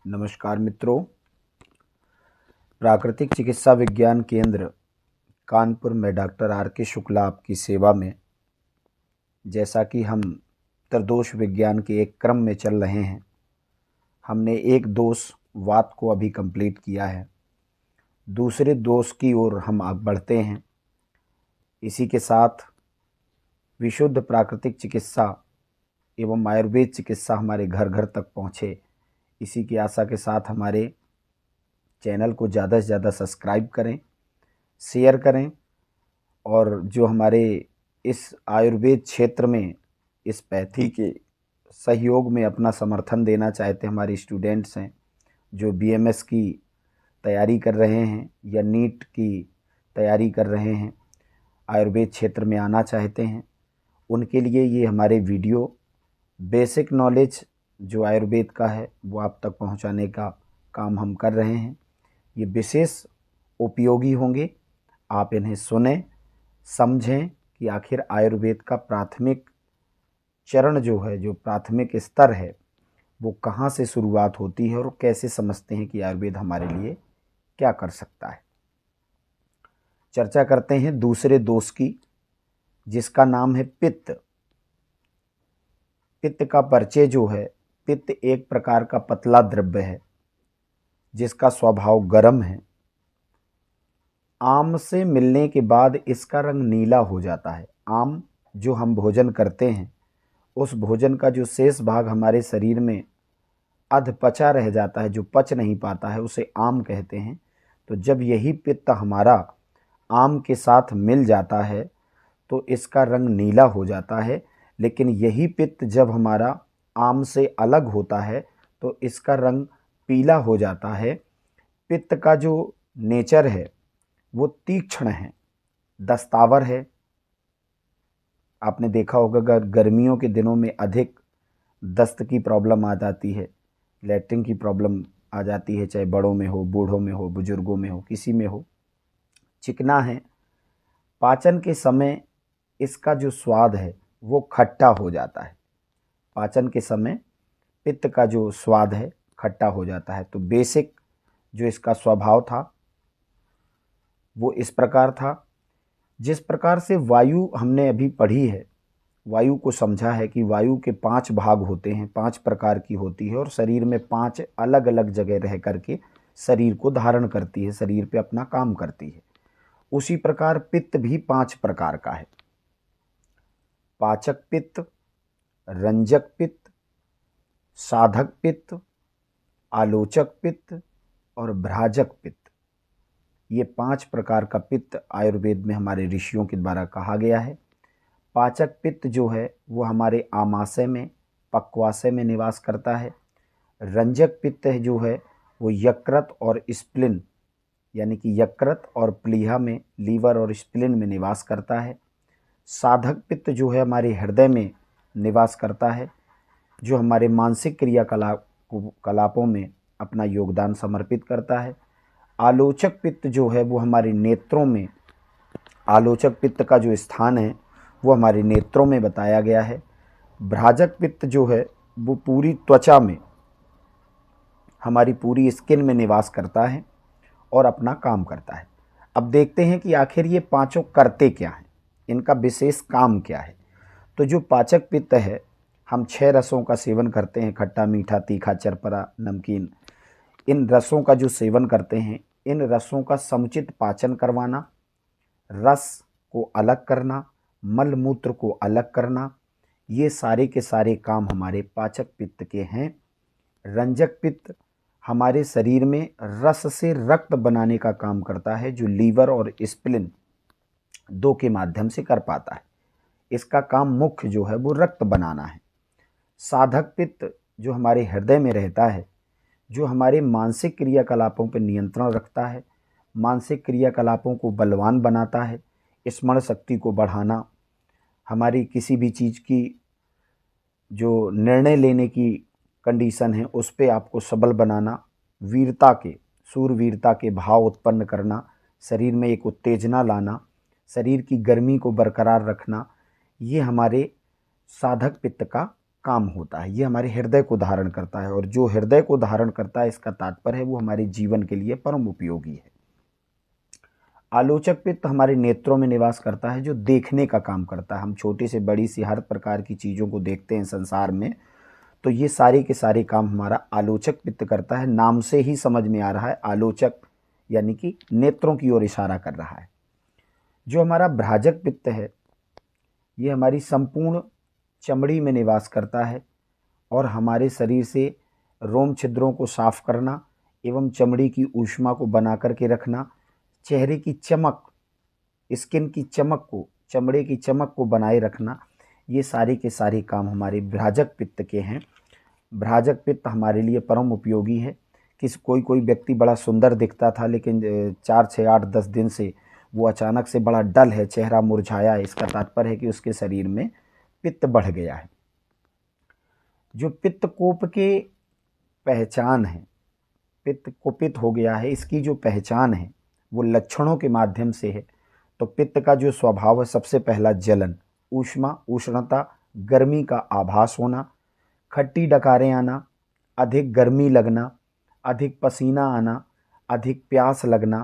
नमस्कार मित्रों। प्राकृतिक चिकित्सा विज्ञान केंद्र कानपुर में डॉक्टर आर के शुक्ला आपकी सेवा में। जैसा कि हम त्रिदोष विज्ञान के एक क्रम में चल रहे हैं, हमने एक दोष वात को अभी कंप्लीट किया है, दूसरे दोष की ओर हम आगे बढ़ते हैं। इसी के साथ विशुद्ध प्राकृतिक चिकित्सा एवं आयुर्वेद चिकित्सा हमारे घर घर तक पहुँचे, इसी की आशा के साथ हमारे चैनल को ज़्यादा से ज़्यादा सब्सक्राइब करें, शेयर करें। और जो हमारे इस आयुर्वेद क्षेत्र में इस पैथी के सहयोग में अपना समर्थन देना चाहते हमारे स्टूडेंट्स हैं, जो बीएमएस की तैयारी कर रहे हैं या नीट की तैयारी कर रहे हैं, आयुर्वेद क्षेत्र में आना चाहते हैं, उनके लिए ये हमारे वीडियो बेसिक नॉलेज जो आयुर्वेद का है वो आप तक पहुंचाने का काम हम कर रहे हैं। ये विशेष उपयोगी होंगे। आप इन्हें सुनें, समझें कि आखिर आयुर्वेद का प्राथमिक चरण जो है, जो प्राथमिक स्तर है, वो कहाँ से शुरुआत होती है और कैसे समझते हैं कि आयुर्वेद हमारे लिए क्या कर सकता है। चर्चा करते हैं दूसरे दोष की, जिसका नाम है पित्त। पित्त का परिचय जो है, पित्त एक प्रकार का पतला द्रव्य है जिसका स्वभाव गर्म है। आम से मिलने के बाद इसका रंग नीला हो जाता है। आम जो हम भोजन करते हैं, उस भोजन का जो शेष भाग हमारे शरीर में अधपचा रह जाता है, जो पच नहीं पाता है, उसे आम कहते हैं। तो जब यही पित्त हमारा आम के साथ मिल जाता है तो इसका रंग नीला हो जाता है। लेकिन यही पित्त जब हमारा आम से अलग होता है तो इसका रंग पीला हो जाता है। पित्त का जो नेचर है वो तीक्ष्ण है, दस्तावर है। आपने देखा होगा गर्मियों के दिनों में अधिक दस्त की प्रॉब्लम आ जाती है, लैट्रिन की प्रॉब्लम आ जाती है, चाहे बड़ों में हो, बूढ़ों में हो, बुजुर्गों में हो, किसी में हो। चिकना है। पाचन के समय इसका जो स्वाद है वो खट्टा हो जाता है। पाचन के समय पित्त का जो स्वाद है खट्टा हो जाता है। तो बेसिक जो इसका स्वभाव था वो इस प्रकार था। जिस प्रकार से वायु हमने अभी पढ़ी है, वायु को समझा है कि वायु के 5 भाग होते हैं, 5 प्रकार की होती है और शरीर में 5 अलग अलग जगह रह करके शरीर को धारण करती है, शरीर पे अपना काम करती है। उसी प्रकार पित्त भी 5 प्रकार का है। पाचक पित्त, रंजक पित्त, साधक पित्त, आलोचक पित्त और भ्राजक पित्त। ये 5 प्रकार का पित्त आयुर्वेद में हमारे ऋषियों के द्वारा कहा गया है। पाचक पित्त जो है वो हमारे आमाशय में, पक्वाशय में निवास करता है। रंजक पित्त जो है वो यकृत और स्प्लिन, यानी कि यकृत और प्लीहा में, लीवर और स्प्लिन में निवास करता है। साधक पित्त जो है हमारे हृदय में निवास करता है, जो हमारे मानसिक क्रियाकलापों में अपना योगदान समर्पित करता है। आलोचक पित्त जो है वो हमारे नेत्रों में, आलोचक पित्त का जो स्थान है वो हमारे नेत्रों में बताया गया है। भ्राजक पित्त जो है वो पूरी त्वचा में, हमारी पूरी स्किन में निवास करता है और अपना काम करता है। अब देखते हैं कि आखिर ये पांचों करते क्या हैं, इनका विशेष काम क्या है। तो जो पाचक पित्त है, हम 6 रसों का सेवन करते हैं, खट्टा, मीठा, तीखा, चरपरा, नमकीन। इन रसों का जो सेवन करते हैं, इन रसों का समुचित पाचन करवाना, रस को अलग करना, मल मूत्र को अलग करना, ये सारे के सारे काम हमारे पाचक पित्त के हैं। रंजक पित्त हमारे शरीर में रस से रक्त बनाने का काम करता है, जो लीवर और स्प्लिन 2 के माध्यम से कर पाता है। इसका काम मुख्य जो है वो रक्त बनाना है। साधक पित्त जो हमारे हृदय में रहता है, जो हमारे मानसिक क्रियाकलापों पर नियंत्रण रखता है, मानसिक क्रियाकलापों को बलवान बनाता है, स्मरण शक्ति को बढ़ाना, हमारी किसी भी चीज़ की जो निर्णय लेने की कंडीशन है उस पे आपको सबल बनाना, वीरता के, शूरवीरता के भाव उत्पन्न करना, शरीर में एक उत्तेजना लाना, शरीर की गर्मी को बरकरार रखना, ये हमारे साधक पित्त का काम होता है। ये हमारे हृदय को धारण करता है, और जो हृदय को धारण करता है इसका तात्पर्य है वो हमारे जीवन के लिए परम उपयोगी है। आलोचक पित्त हमारे नेत्रों में निवास करता है, जो देखने का काम करता है। हम छोटी से बड़ी सी हर प्रकार की चीज़ों को देखते हैं संसार में, तो ये सारे के सारे काम हमारा आलोचक पित्त करता है। नाम से ही समझ में आ रहा है, आलोचक यानी कि नेत्रों की ओर इशारा कर रहा है। जो हमारा भ्राजक पित्त है, ये हमारी संपूर्ण चमड़ी में निवास करता है और हमारे शरीर से रोम छिद्रों को साफ करना एवं चमड़ी की ऊष्मा को बना करके रखना, चेहरे की चमक, स्किन की चमक को, चमड़े की चमक को बनाए रखना, ये सारे के सारे काम हमारे भ्राजक पित्त के हैं। भ्राजक पित्त हमारे लिए परम उपयोगी है। कोई व्यक्ति बड़ा सुंदर दिखता था, लेकिन 4 6 8 10 दिन से वो अचानक से बड़ा डल है, चेहरा मुरझाया है। इसका तात्पर्य है कि उसके शरीर में पित्त बढ़ गया है। जो पित्त कोप के पहचान है, पित्त कुपित हो गया है, इसकी जो पहचान है वो लक्षणों के माध्यम से है। तो पित्त का जो स्वभाव है, सबसे पहला जलन, ऊष्मा, उष्णता, गर्मी का आभास होना, खट्टी डकारें आना, अधिक गर्मी लगना, अधिक पसीना आना, अधिक प्यास लगना,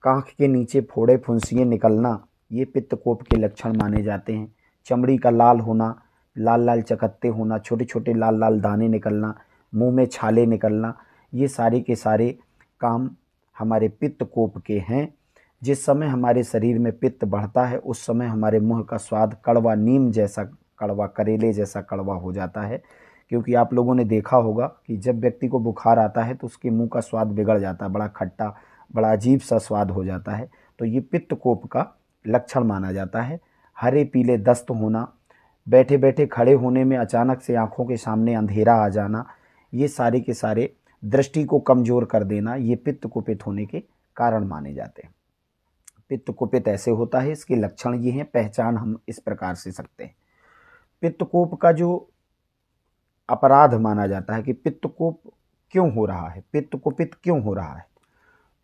कांख के नीचे फोड़े फुंसियाँ निकलना, ये पित्तकोप के लक्षण माने जाते हैं। चमड़ी का लाल होना, लाल लाल चकत्ते होना, छोटे छोटे लाल लाल दाने निकलना, मुंह में छाले निकलना, ये सारे के सारे काम हमारे पित्तकोप के हैं। जिस समय हमारे शरीर में पित्त बढ़ता है उस समय हमारे मुंह का स्वाद कड़वा, नीम जैसा कड़वा, करेले जैसा कड़वा हो जाता है। क्योंकि आप लोगों ने देखा होगा कि जब व्यक्ति को बुखार आता है तो उसके मुंह का स्वाद बिगड़ जाता है, बड़ा खट्टा, बड़ा अजीब सा स्वाद हो जाता है। तो ये पित्तकोप का लक्षण माना जाता है। हरे पीले दस्त होना, बैठे बैठे खड़े होने में अचानक से आंखों के सामने अंधेरा आ जाना, ये सारे के सारे दृष्टि को कमज़ोर कर देना, ये पित्त कुपित होने के कारण माने जाते हैं। पित्त कुपित ऐसे होता है, इसके लक्षण ये हैं, पहचान हम इस प्रकार से सकते हैं। पित्तकोप का जो अपराध माना जाता है कि पित्तकोप क्यों हो रहा है, पित्त कुपित क्यों हो रहा है,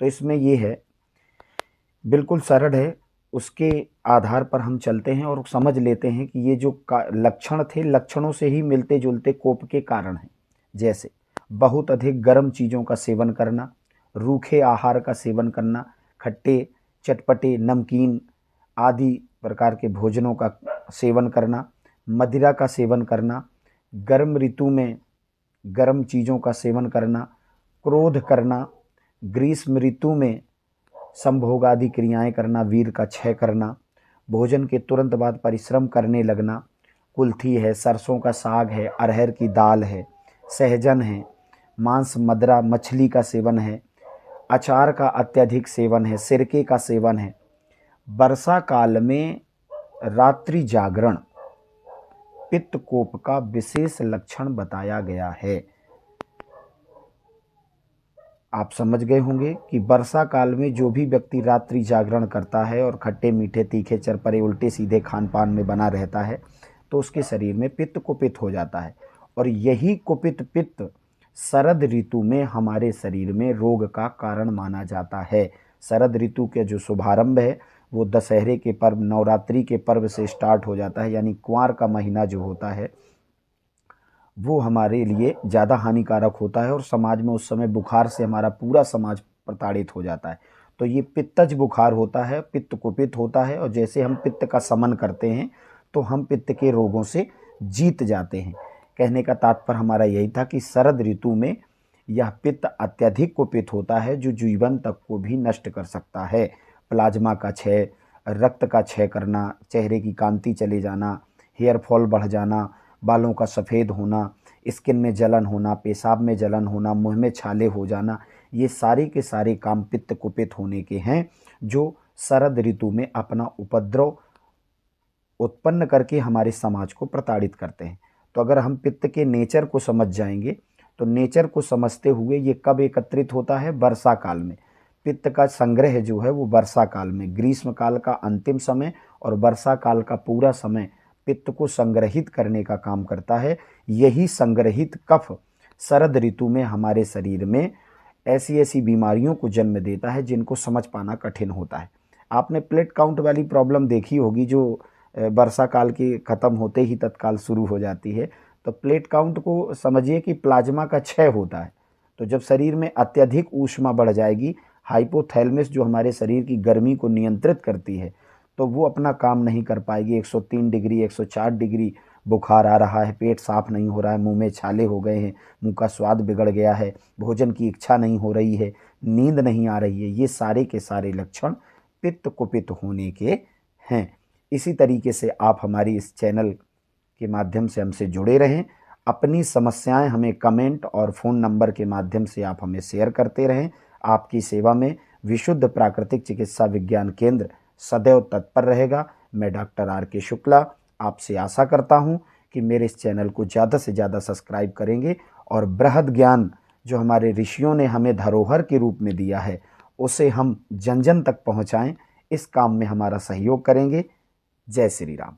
तो इसमें ये है, बिल्कुल सरल है। उसके आधार पर हम चलते हैं और समझ लेते हैं कि ये जो लक्षण थे, लक्षणों से ही मिलते जुलते कोप के कारण हैं। जैसे बहुत अधिक गर्म चीज़ों का सेवन करना, रूखे आहार का सेवन करना, खट्टे, चटपटे, नमकीन आदि प्रकार के भोजनों का सेवन करना, मदिरा का सेवन करना, गर्म ऋतु में गर्म चीज़ों का सेवन करना, क्रोध करना, ग्रीष्म ऋतु में संभोग आदि क्रियाएं करना, वीर का क्षय करना, भोजन के तुरंत बाद परिश्रम करने लगना, कुल्थी है, सरसों का साग है, अरहर की दाल है, सहजन है, मांस, मदिरा, मछली का सेवन है, अचार का अत्यधिक सेवन है, सिरके का सेवन है। वर्षा काल में रात्रि जागरण पित्तकोप का विशेष लक्षण बताया गया है। आप समझ गए होंगे कि वर्षा काल में जो भी व्यक्ति रात्रि जागरण करता है और खट्टे मीठे तीखे चरपरे उल्टे सीधे खान पान में बना रहता है तो उसके शरीर में पित्त कुपित हो जाता है। और यही कुपित पित्त शरद ऋतु में हमारे शरीर में रोग का कारण माना जाता है। शरद ऋतु के जो शुभारंभ है वो दशहरे के पर्व, नवरात्रि के पर्व से स्टार्ट हो जाता है, यानी कुंवार का महीना जो होता है वो हमारे लिए ज़्यादा हानिकारक होता है। और समाज में उस समय बुखार से हमारा पूरा समाज प्रताड़ित हो जाता है। तो ये पित्तज बुखार होता है, पित्त कुपित होता है। और जैसे हम पित्त का समन करते हैं तो हम पित्त के रोगों से जीत जाते हैं। कहने का तात्पर्य हमारा यही था कि शरद ऋतु में यह पित्त अत्यधिक कुपित होता है जो जीवन तक को भी नष्ट कर सकता है। प्लाज्मा का क्षय, रक्त का क्षय करना, चेहरे की कांति चले जाना, हेयर फॉल बढ़ जाना, बालों का सफ़ेद होना, स्किन में जलन होना, पेशाब में जलन होना, मुंह में छाले हो जाना, ये सारे के सारे काम पित्त कुपित होने के हैं जो शरद ऋतु में अपना उपद्रव उत्पन्न करके हमारे समाज को प्रताड़ित करते हैं। तो अगर हम पित्त के नेचर को समझ जाएंगे तो नेचर को समझते हुए ये कब एकत्रित होता है, वर्षा काल में। पित्त का संग्रह जो है वो वर्षा काल में, ग्रीष्म काल का अंतिम समय और वर्षा काल का पूरा समय पित्त को संग्रहित करने का काम करता है। यही संग्रहित कफ शरद ऋतु में हमारे शरीर में ऐसी ऐसी बीमारियों को जन्म देता है जिनको समझ पाना कठिन होता है। आपने प्लेट काउंट वाली प्रॉब्लम देखी होगी जो वर्षा काल के ख़त्म होते ही तत्काल शुरू हो जाती है। तो प्लेट काउंट को समझिए कि प्लाज्मा का क्षय होता है। तो जब शरीर में अत्यधिक ऊष्मा बढ़ जाएगी, हाइपोथैलेमस जो हमारे शरीर की गर्मी को नियंत्रित करती है, तो वो अपना काम नहीं कर पाएगी। 103 डिग्री 104 डिग्री बुखार आ रहा है, पेट साफ नहीं हो रहा है, मुंह में छाले हो गए हैं, मुंह का स्वाद बिगड़ गया है, भोजन की इच्छा नहीं हो रही है, नींद नहीं आ रही है, ये सारे के सारे लक्षण पित्त कुपित होने के हैं। इसी तरीके से आप हमारी इस चैनल के माध्यम से हमसे जुड़े रहें। अपनी समस्याएं हमें कमेंट और फ़ोन नंबर के माध्यम से आप हमें शेयर करते रहें। आपकी सेवा में विशुद्ध प्राकृतिक चिकित्सा विज्ञान केंद्र सदैव तत्पर रहेगा। मैं डॉक्टर R.K. शुक्ला आपसे आशा करता हूं कि मेरे इस चैनल को ज़्यादा से ज़्यादा सब्सक्राइब करेंगे और बृहद ज्ञान जो हमारे ऋषियों ने हमें धरोहर के रूप में दिया है, उसे हम जन जन तक पहुँचाएँ। इस काम में हमारा सहयोग करेंगे। जय श्री राम।